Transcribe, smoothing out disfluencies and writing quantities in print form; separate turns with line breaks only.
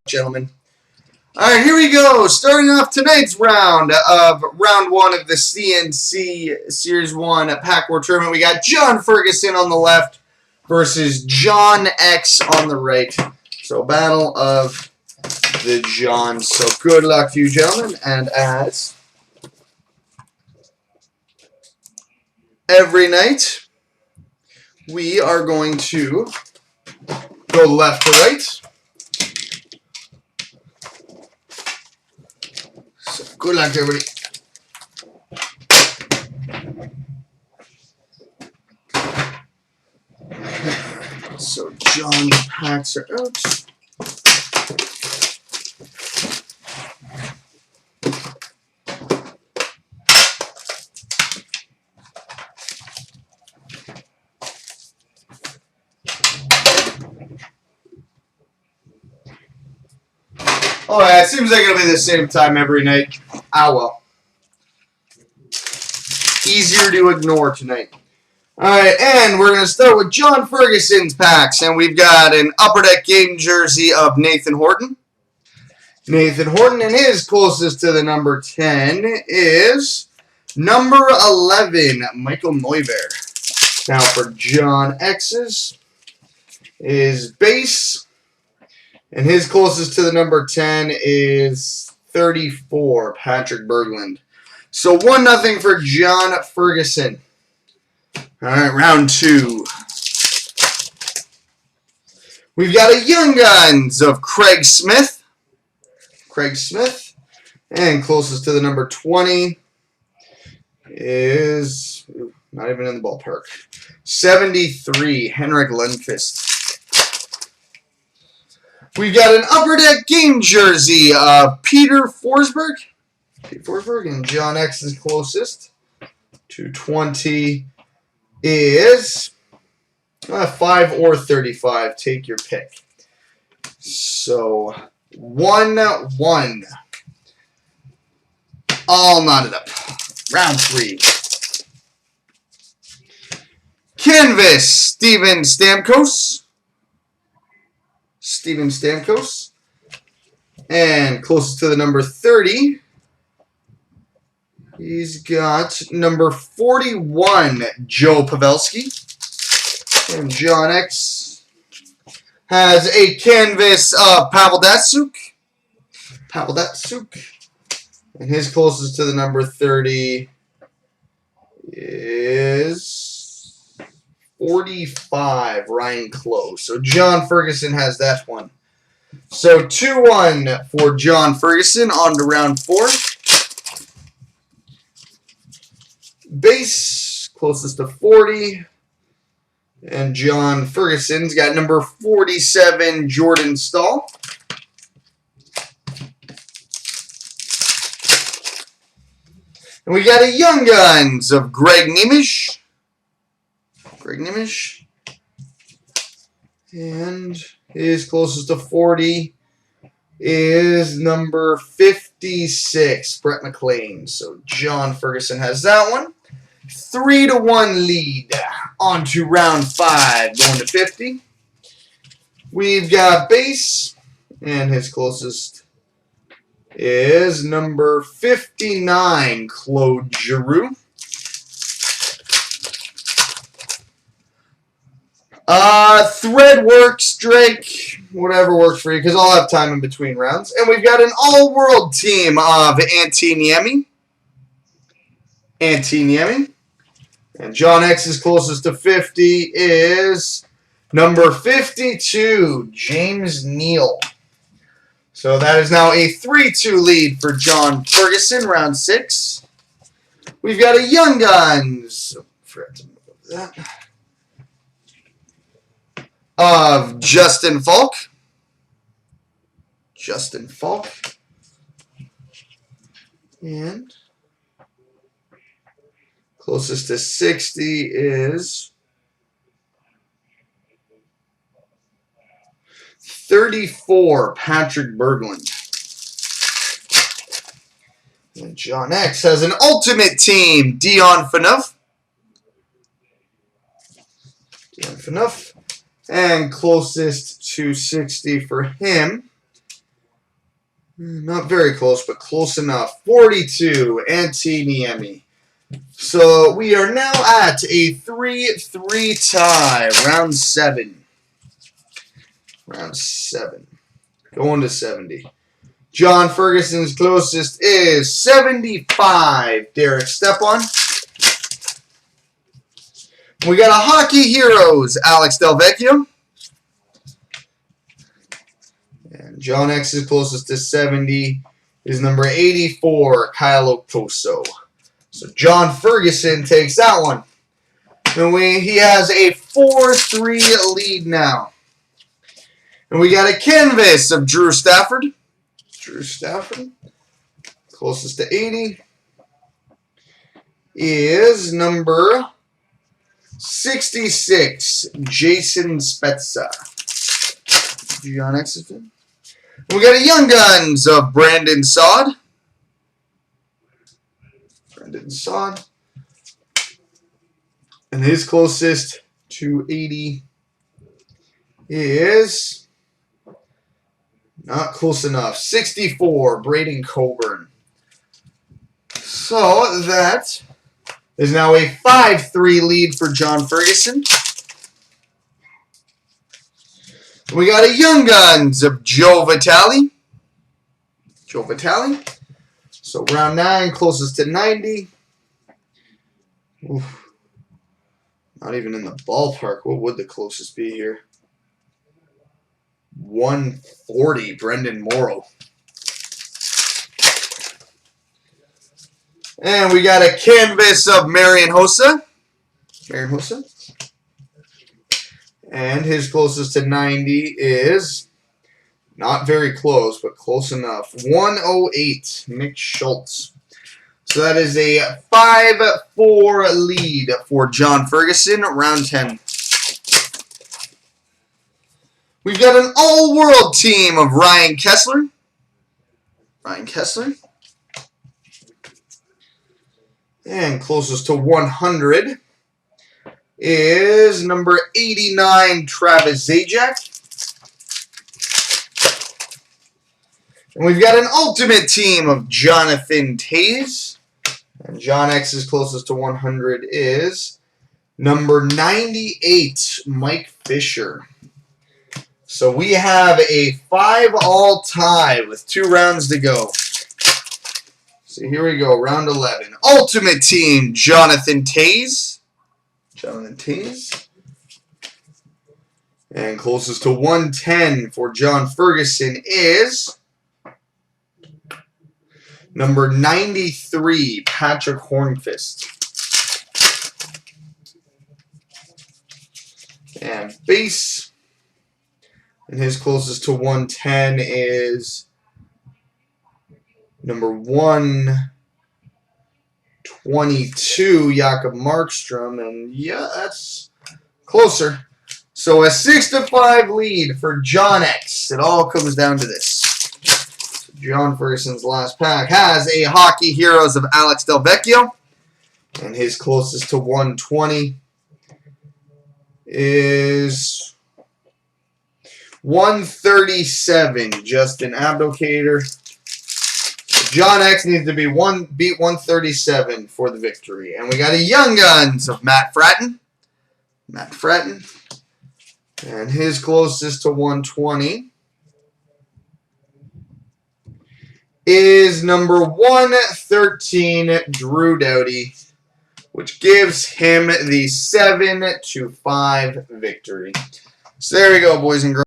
gentlemen. Alright, here we go. Starting off tonight's round of round 1 of the CNC Series 1 Packwar tournament. We got Johnferguson on the left versus JonX on the right. So, battle of the Johns. So, good luck to you, gentlemen. And as every night, we are going to go left to right. So, good luck, everybody. So, John's packs are out. Oh, yeah, it seems like it'll be the same time every night. Ah, well. Easier to ignore tonight. Alright, and we're going to start with Johnferguson's packs. And we've got an Upper Deck game jersey of Nathan Horton. Nathan Horton, and his closest to the number 10 is number 11, Michael Neuver. Now for John X's is base. And his closest to the number 10 is 34, Patrick Berglund. So 1-0 for Johnferguson. Alright, round 2. We've got a Young Guns of Craig Smith. And closest to the number 20 is not even in the ballpark. 73, Henrik Lundqvist. We've got an Upper Deck game jersey of Peter Forsberg. And John X is closest. 220 is 5 or 35. Take your pick. So 1-1. All knotted up. Round 3. Canvas, Steven Stamkos. And closest to the number 30, he's got number 41, Joe Pavelski. And John X has a canvas of Pavel Datsyuk. And his closest to the number 30 is 45, Ryan Close. So Johnferguson has that one. So 2-1 for Johnferguson. On to round 4. Base, closest to 40. And Johnferguson's got number 47, Jordan Stahl. And we got a Young Guns of Greg Nemish. And his closest to 40 is number 56, Brett McLean. So Johnferguson has that one. 3-1 lead. On to round 5, going to 50. We've got base, and his closest is number 59, Claude Giroux. Thread works, Drake, whatever works for you, because I'll have time in between rounds. And we've got an all-world team of Antti Niemi. And John X's closest to 50 is number 52, James Neal. So that is now a 3-2 lead for Johnferguson, round 6. We've got a Young Guns. Forgot to move that. Of Justin Falk. And closest to 60 is 34, Patrick Berglund. And John X has an ultimate team, Dion Phaneuf. And closest to 60 for him Not very close, but close enough. 42, Antiniemi. So we are now at a 3-3 tie. Round 7. Round 7. Going to 70. John Ferguson's closest is 75. Derek Stepan. We got a Hockey Heroes, Alex Delvecchio. And JonX is closest to 70 is number 84, Kyle Okposo. So John Ferguson takes that one. And he has a 4-3 lead now. And we got a canvas of Drew Stafford. Drew Stafford. Closest to 80 is number 66, Jason Spezza. JonX is in. We got a Young Guns of Brandon Saad. Brandon Saad. And his closest to 80 is not close enough. 64, Braden Coburn. So that is now a 5-3 lead for John Ferguson. We got a Young Guns of Joe Vitale. Joe Vitale. So round 9, closest to 90. Oof. Not even in the ballpark. What would the closest be here? 140, Brendan Morrow. And we got a canvas of Marian Hossa. Marian Hossa. And his closest to 90 is not very close, but close enough. 108, Nick Schultz. So that is a 5-4 lead for John Ferguson, round 10. We've got an all-world team of Ryan Kessler. Ryan Kessler. And closest to 100 is number 89, Travis Zajac. And we've got an ultimate team of Jonathan Toews. And JonX's closest to 100 is number 98, Mike Fisher. So we have a 5-all tie with 2 rounds to go. So here we go, round 11. Ultimate team, Jonathan Toews. Jonathan Toews. And closest to 110 for John Ferguson is number 93, Patrick Hornqvist. And base. And his closest to 110 is number 122, Jakob Markstrom. And yeah, that's closer. So a 6-5 lead for JonX. It all comes down to this. John Ferguson's last pack has a Hockey Heroes of Alex Delvecchio. And his closest to 120 is 137, Justin Abdelkader. JonX needs to beat 137 for the victory. And we got a Young Guns of Matt Fratton. Matt Fratton. And his closest to 120 is number 113, Drew Doughty, which gives him the 7-5 victory. So there we go, boys and girls.